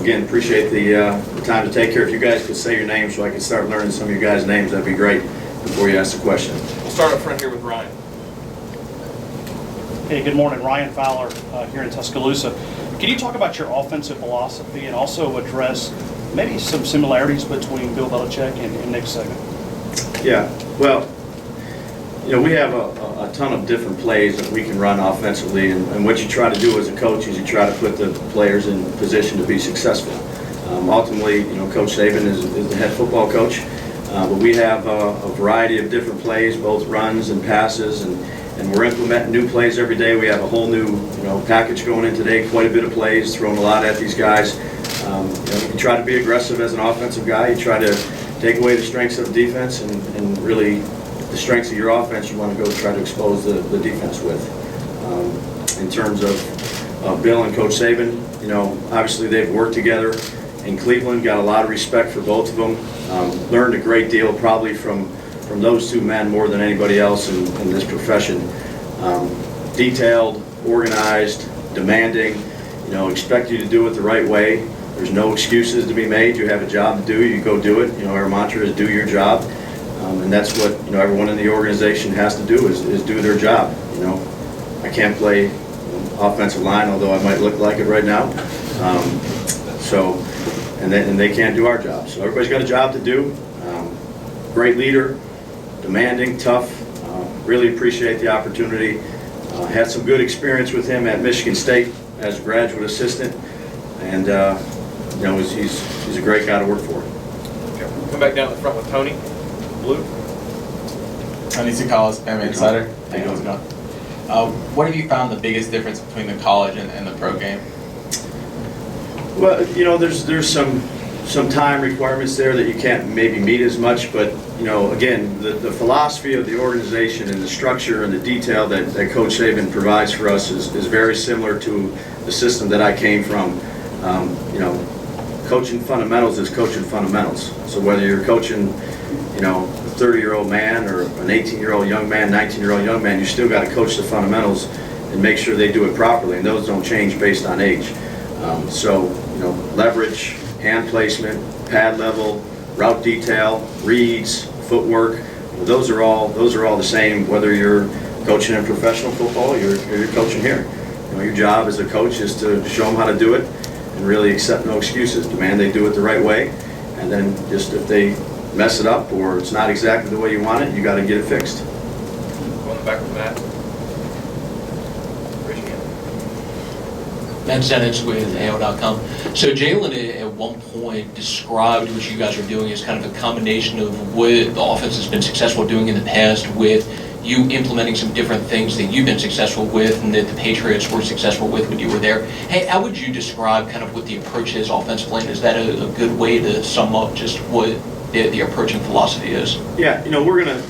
again, appreciate the time to take here. If you guys could say your name so I can start learning some of you guys' names, that'd be great before you ask the question. We'll start up front here with Ryan. Hey, good morning. Ryan Fowler here in Tuscaloosa. Can you talk about your offensive philosophy and also address maybe some similarities between Bill Belichick and Nick Saban? Yeah, well, we have a ton of different plays that we can run offensively, and what you try to do as a coach is you try to put the players in position to be successful. Ultimately, Coach Saban is the head football coach, but we have a variety of different plays, both runs and passes, and we're implementing new plays every day. We have a whole new package going in today, quite a bit of plays, throwing a lot at these guys. You try to be aggressive as an offensive guy. You try to take away the strengths of the defense, and really the strengths of your offense you want to go try to expose the defense with. In terms of Bill and Coach Saban, obviously they've worked together in Cleveland, got a lot of respect for both of them, learned a great deal probably from those two men more than anybody else in this profession. Detailed, organized, demanding, expect you to do it the right way. There's no excuses to be made. You have a job to do, you go do it. Our mantra is do your job. And that's what everyone in the organization has to do is do their job. I can't play offensive line, although I might look like it right now. And they can't do our job. So everybody's got a job to do. Great leader, demanding, tough. Really appreciate the opportunity. Had some good experience with him at Michigan State as a graduate assistant, and he's a great guy to work for. Okay. Come back down to the front with Tony. Blue. Tony Tsoukalos, Bama Insider. Hey, how's it going? What have you found the biggest difference between the college and the pro game? Well, there's some time requirements there that you can't maybe meet as much, but again, the philosophy of the organization and the structure and the detail that Coach Saban provides for us is very similar to the system that I came from. Coaching fundamentals is coaching fundamentals. So whether you're coaching a 30-year-old man or an 18-year-old young man, 19-year-old young man, you still got to coach the fundamentals and make sure they do it properly, and those don't change based on age. Leverage, hand placement, pad level, route detail, reads, footwork, those are all the same whether you're coaching in professional football or you're coaching here. Your job as a coach is to show them how to do it and really accept no excuses. Demand they do it the right way, and then just if they mess it up or it's not exactly the way you want it, you got to get it fixed. Going back with Matt. Raise your hand. Matt Zenitz with AO.com. So Jalen at one point described what you guys are doing as kind of a combination of what the offense has been successful doing in the past with you implementing some different things that you've been successful with and that the Patriots were successful with when you were there. Hey, how would you describe kind of what the approach is offensively, and is that a good way to sum up just what the approaching philosophy is? Yeah, we're going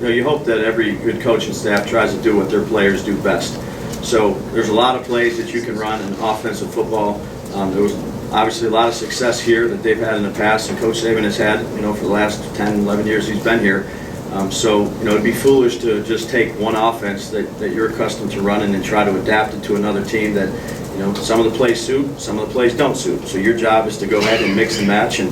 to, you hope that every good coaching staff tries to do what their players do best. So there's a lot of plays that you can run in offensive football. There was obviously a lot of success here that they've had in the past, and Coach Saban has had, for the last 10, 11 years he's been here. It'd be foolish to just take one offense that you're accustomed to running and try to adapt it to another team that, some of the plays suit, some of the plays don't suit. So your job is to go ahead and mix and match and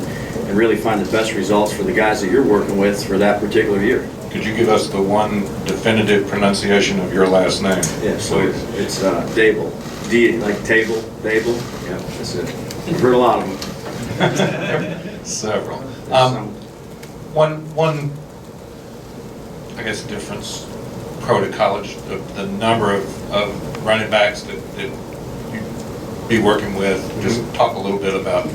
really find the best results for the guys that you're working with for that particular year. Could you give us the one definitive pronunciation of your last name? Yeah, so it's Daboll. D like table, Daboll. Yeah, that's it. I've heard a lot of them. Several. One, I guess, difference pro to college, the number of running backs that you'd be working with. Just talk a little bit about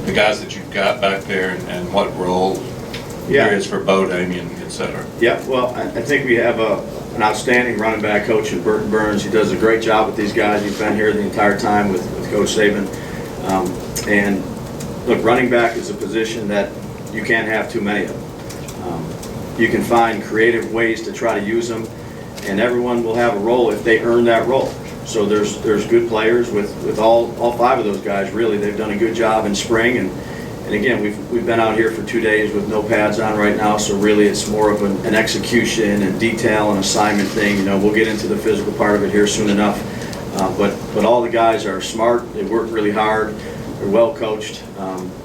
the guys that you've got back there and what role there is for Bo, Damien, et cetera. Yeah, well, I think we have an outstanding running back coach in Burton Burns. He does a great job with these guys. He's been here the entire time with Coach Saban. And look, running back is a position that you can't have too many of them. You can find creative ways to try to use them, and everyone will have a role if they earn that role. So there's good players with all five of those guys. Really, they've done a good job in spring, and again, we've been out here for 2 days with no pads on right now. So really, it's more of an execution and detail and assignment thing. We'll get into the physical part of it here soon enough. But all the guys are smart. They work really hard. They're well coached.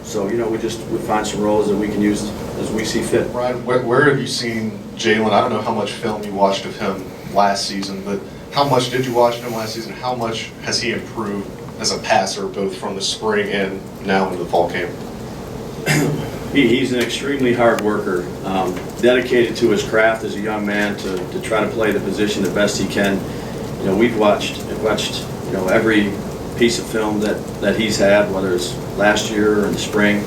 So, we find some roles that we can use as we see fit. Ryan, where have you seen Jalen? I don't know how much film you watched of him last season, but how much did you watch of him last season? How much has he improved as a passer, both from the spring and now into the fall camp? He's an extremely hard worker, dedicated to his craft as a young man to try to play the position the best he can. I've watched every piece of film that he's had, whether it's last year or in the spring.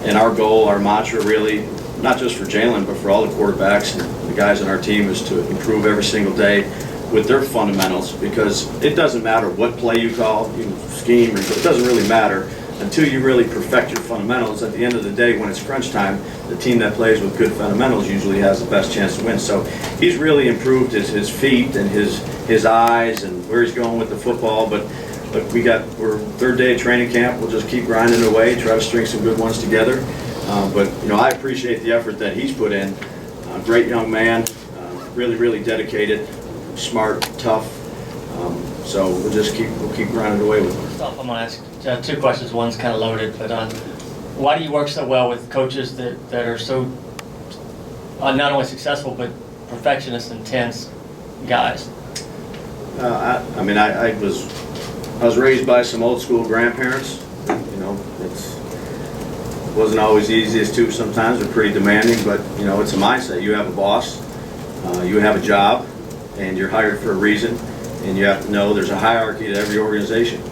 And our goal, our mantra really, not just for Jalen, but for all the quarterbacks and the guys on our team, is to improve every single day with their fundamentals, because it doesn't matter what play you call, scheme, it doesn't really matter until you really perfect your fundamentals. At the end of the day, when it's crunch time, the team that plays with good fundamentals usually has the best chance to win. So he's really improved his feet and his eyes and where he's going with the football. But look, we're third day of training camp. We'll just keep grinding away, try to string some good ones together. But I appreciate the effort that he's put in. Great young man, really, really dedicated, smart, tough. So we'll keep grinding away with him. I'm going to ask two questions. One's kind of loaded, but why do you work so well with coaches that are so not only successful but perfectionist, intense guys? I was raised by some old school grandparents. It wasn't always the easiest too. Sometimes they're pretty demanding, but it's a mindset. You have a boss, you have a job, and you're hired for a reason. And you have to know there's a hierarchy to every organization.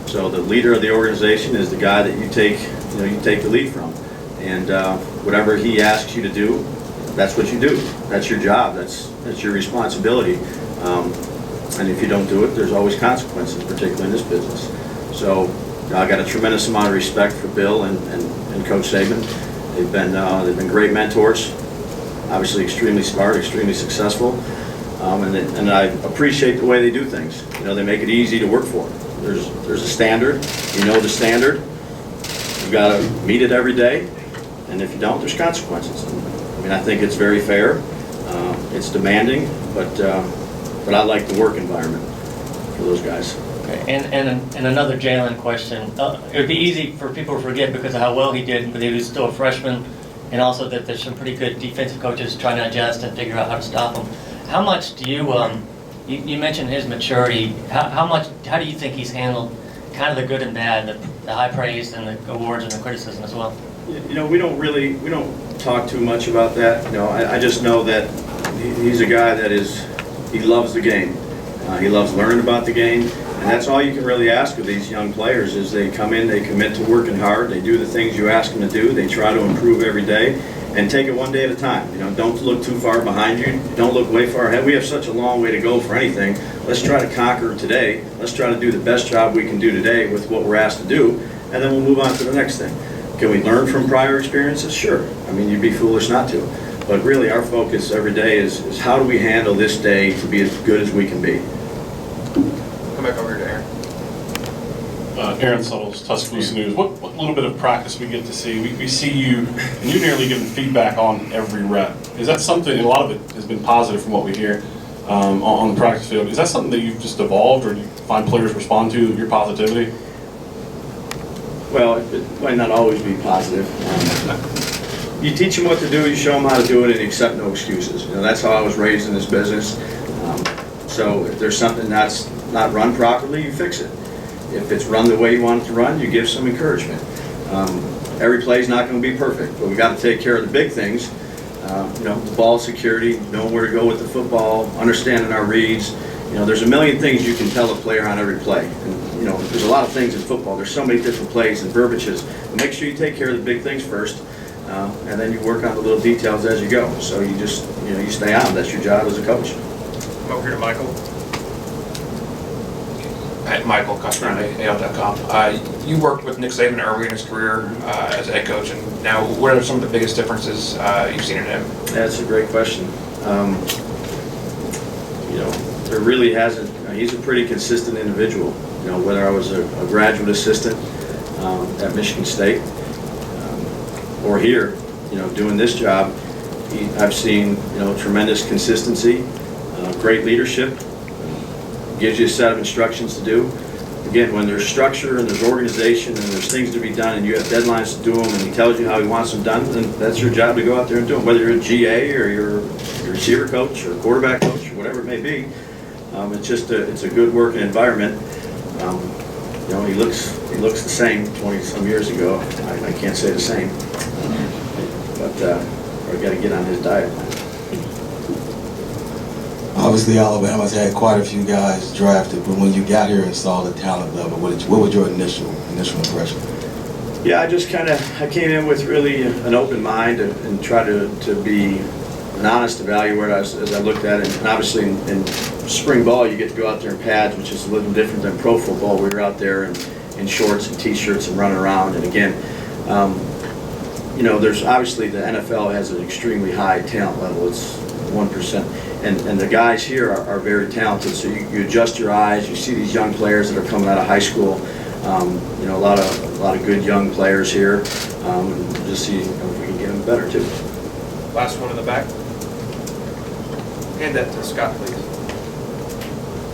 So the leader of the organization is the guy that you take the lead from. And whatever he asks you to do, that's what you do. That's your job. That's your responsibility. And if you don't do it, there's always consequences, particularly in this business. So I got a tremendous amount of respect for Bill and Coach Saban. They've been great mentors. Obviously, extremely smart, extremely successful. And I appreciate the way they do things. They make it easy to work for. There's a standard. The standard. You've got to meet it every day. And if you don't, there's consequences. I think it's very fair. It's demanding, but I like the work environment for those guys. Okay. And another Jalen question. It would be easy for people to forget because of how well he did, but he was still a freshman, and also that there's some pretty good defensive coaches trying to adjust and figure out how to stop him. How much do you mentioned his maturity, how do you think he's handled kind of the good and bad, the high praise and the awards and the criticism as well? We don't talk too much about that. I just know that he's a guy that he loves the game. He loves learning about the game, and that's all you can really ask of these young players is they come in, they commit to working hard, they do the things you ask them to do, they try to improve every day. And take it one day at a time. Don't look too far behind you. Don't look way far ahead. We have such a long way to go for anything. Let's try to conquer today. Let's try to do the best job we can do today with what we're asked to do, and then we'll move on to the next thing. Can we learn from prior experiences? Sure. You'd be foolish not to. But really, our focus every day is how do we handle this day to be as good as we can be. Come back over here to Aaron. Aaron Suttles, Tuscaloosa News. What little bit of practice we get to see? We see you, and you're nearly giving feedback on every rep. Is that something, a lot of it has been positive from what we hear on the practice field. Is that something that you've just evolved, or do you find players respond to your positivity? Well, it might not always be positive. You teach them what to do, you show them how to do it, and you accept no excuses. That's how I was raised in this business. So if there's something that's not run properly, you fix it. If it's run the way you want it to run, you give some encouragement. Every play is not going to be perfect, but we got to take care of the big things. The ball security, knowing where to go with the football, understanding our reads. There's a million things you can tell a player on every play. And, there's a lot of things in football. There's so many different plays and verbiages. But make sure you take care of the big things first, and then you work on the little details as you go. So you just, you stay on. That's your job as a coach. Come over here to Michael. Michael, customer at AL.com. You worked with Nick Saban early in his career as a head coach, and now what are some of the biggest differences you've seen in him? That's a great question. There really hasn't. He's a pretty consistent individual. Whether I was a graduate assistant at Michigan State or here, doing this job, I've seen tremendous consistency, great leadership. Gives you a set of instructions to do. again, when there's structure and there's organization and there's things to be done and you have deadlines to do them and he tells you how he wants them done, then that's your job to go out there and do them. Whether you're a GA or you're a receiver coach or a quarterback coach or whatever it may be, it's a good working environment. You know, he looks the same 20-some years ago. I can't say the same, but I got to get on his diet. Obviously, Alabama's had quite a few guys drafted, but when you got here and saw the talent level, what was your initial impression? Yeah, I came in with really an open mind and tried to be an honest evaluator as I looked at it. And obviously in spring ball, you get to go out there in pads, which is a little different than pro football. We were out there in shorts and t-shirts and running around. And again, you know, there's obviously the NFL has an extremely high talent level. It's 1%. And the guys here are very talented. So you adjust your eyes. You see these young players that are coming out of high school. You know, a lot of good young players here. And just see if we can get them better too. Last one in the back. Hand that to Scott, please.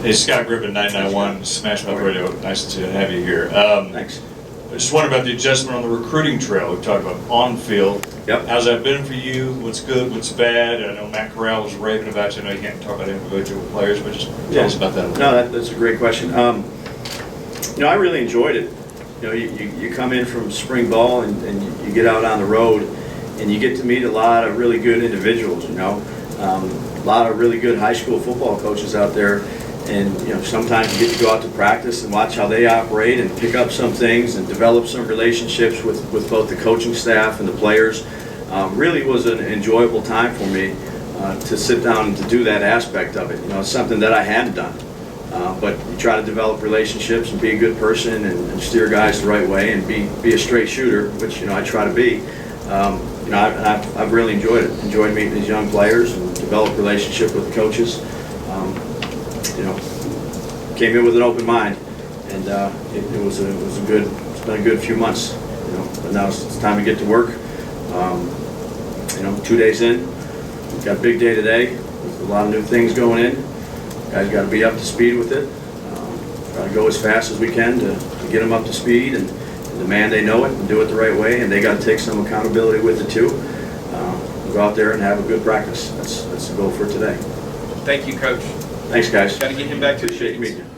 Hey, Scott Griffin, 991 Smash Mouth Radio. Nice to have you here. Thanks. I just wonder about the adjustment on the recruiting trail. We talked about on-field. Yep. How's that been for you? What's good? What's bad? I know Matt Corral was raving about you. I know you can't talk about individual players, but just tell us about that a little No, that's a great question. You know, I really enjoyed it. You know, you come in from spring ball and you get out on the road and you get to meet a lot of really good individuals, you know. A lot of really good high school football coaches out there. And, you know, sometimes you get to go out to practice and watch how they operate and pick up some things and develop some relationships with both the coaching staff and the players. Really was an enjoyable time for me to sit down and to do that aspect of it. You know, it's something that I hadn't done. But you try to develop relationships and be a good person and steer guys the right way and be a straight shooter, which, you know, I try to be. You know, I've really enjoyed it. Enjoyed meeting these young players and develop relationship with the coaches. You know, came in with an open mind, and it's been a good few months. You know, but now it's time to get to work. You know, 2 days in, we've got a big day today with a lot of new things going in. Guys got to be up to speed with it. Try to go as fast as we can to get them up to speed and demand they know it and do it the right way, and they got to take some accountability with it too. Go out there and have a good practice. That's the goal for today. Thank you, Coach. Thanks, guys. Got to get him back to the Appreciate shades. meeting you.